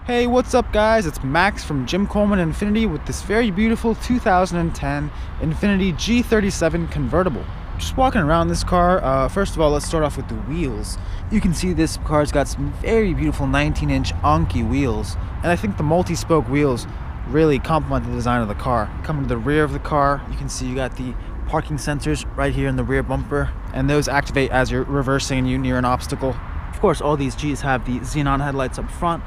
Hey, what's up guys? It's Max from Coleman INFINITI with this very beautiful 2010 INFINITI G37 Convertible. Just walking around this car, first of all, let's start off with the wheels. You can see this car's got some very beautiful 19-inch Anki wheels, and I think the multi-spoke wheels really complement the design of the car. Coming to the rear of the car, you can see you got the parking sensors right here in the rear bumper, and those activate as you're reversing and you near an obstacle. Of course, all these Gs have the xenon headlights up front,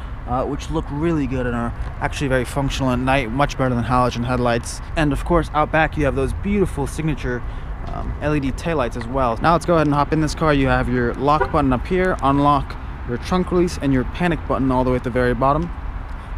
which look really good and are actually very functional at night, much better than halogen headlights. And of course, out back you have those beautiful signature LED taillights as well. Now let's go ahead and hop in this car. You have your lock button up here, unlock, your trunk release, and your panic button all the way at the very bottom.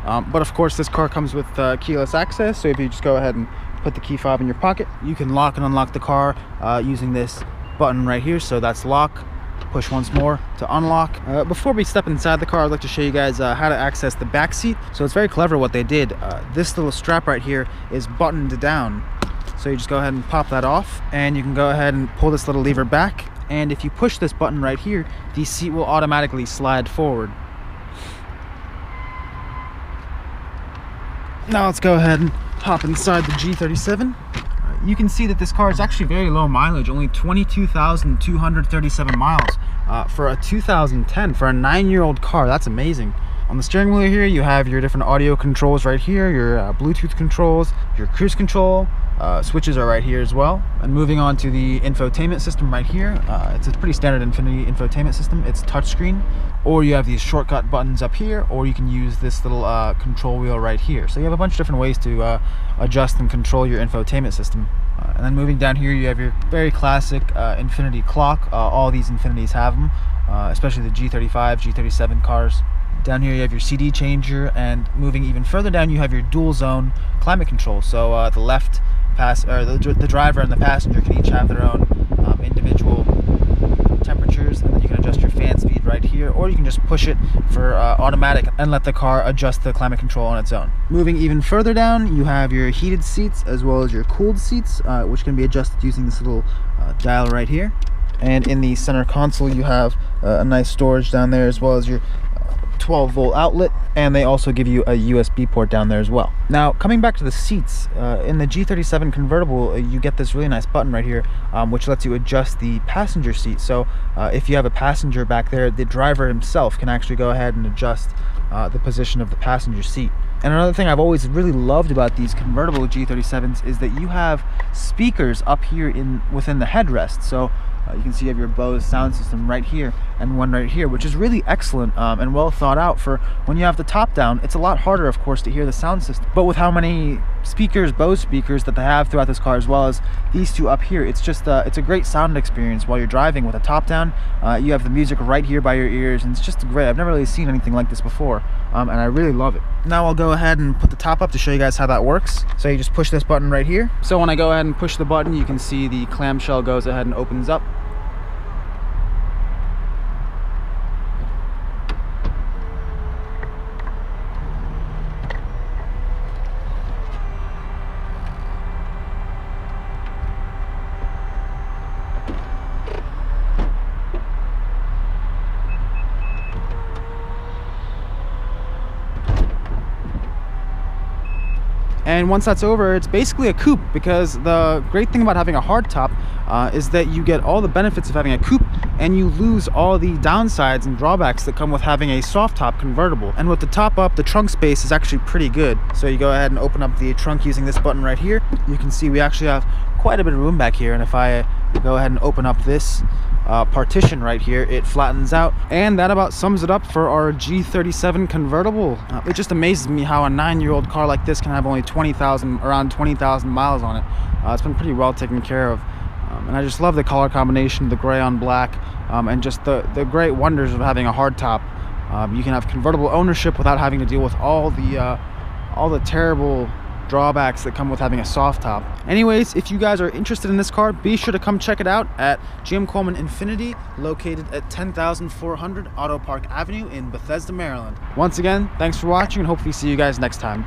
But of course, this car comes with keyless access, so if you just go ahead and put the key fob in your pocket, you can lock and unlock the car using this button right here. So that's lock. Push once more to unlock. Before we step inside the car, I'd like to show you guys how to access the back seat. So it's very clever what they did. This little strap right here is buttoned down. So you just go ahead and pop that off, and you can go ahead and pull this little lever back. And if you push this button right here, the seat will automatically slide forward. Now let's go ahead and hop inside the G37. You can see that this car is actually very low mileage, only 22,237 miles for a 2010, for a 9-year-old car. That's amazing. On the steering wheel here, you have your different audio controls right here, your Bluetooth controls, your cruise control, switches are right here as well. And moving on to the infotainment system right here, it's a pretty standard INFINITI infotainment system. It's touchscreen, or you have these shortcut buttons up here, or you can use this little control wheel right here. So you have a bunch of different ways to adjust and control your infotainment system. And then moving down here, you have your very classic INFINITI clock. All these INFINITIs have them, especially the G35, G37 cars. Down here you have your CD changer, and moving even further down you have your dual zone climate control. So the the driver and the passenger can each have their own individual temperatures, and then you can adjust your fan speed right here, or you can just push it for automatic and let the car adjust the climate control on its own. Moving even further down, you have your heated seats as well as your cooled seats, which can be adjusted using this little dial right here. And in the center console you have a nice storage down there, as well as your 12-volt outlet, and they also give you a USB port down there as well. Now coming back to the seats, in the G37 convertible you get this really nice button right here, which lets you adjust the passenger seat. So if you have a passenger back there, the driver himself can actually go ahead and adjust the position of the passenger seat. And another thing I've always really loved about these convertible G37s is that you have speakers up here within the headrest. So you can see you have your Bose sound system right here and one right here, which is really excellent and well thought out for when you have the top down. It's a lot harder, of course, to hear the sound system. But with how many speakers, Bose speakers, that they have throughout this car, as well as these two up here, it's just it's a great sound experience while you're driving with a top down. You have the music right here by your ears, and it's just great. I've never really seen anything like this before, and I really love it. Now I'll go ahead and put the top up to show you guys how that works. So you just push this button right here. So when I go ahead and push the button, you can see the clamshell goes ahead and opens up. And once that's over, it's basically a coupe, because the great thing about having a hardtop is that you get all the benefits of having a coupe, and you lose all the downsides and drawbacks that come with having a soft top convertible. And with the top up, the trunk space is actually pretty good. So you go ahead and open up the trunk using this button right here. You can see we actually have quite a bit of room back here, and if I go ahead and open up this partition right here, it flattens out. And that about sums it up for our G37 convertible. It just amazes me how a 9-year-old car like this can have only around 20,000 miles on it. It's been pretty well taken care of, and I just love the color combination, the gray on black, and just the great wonders of having a hardtop. You can have convertible ownership without having to deal with all the terrible drawbacks that come with having a soft top. Anyways, if you guys are interested in this car, be sure to come check it out at Coleman INFINITI, located at 10,400 Auto Park Avenue in Bethesda, Maryland. Once again, thanks for watching, and hopefully see you guys next time.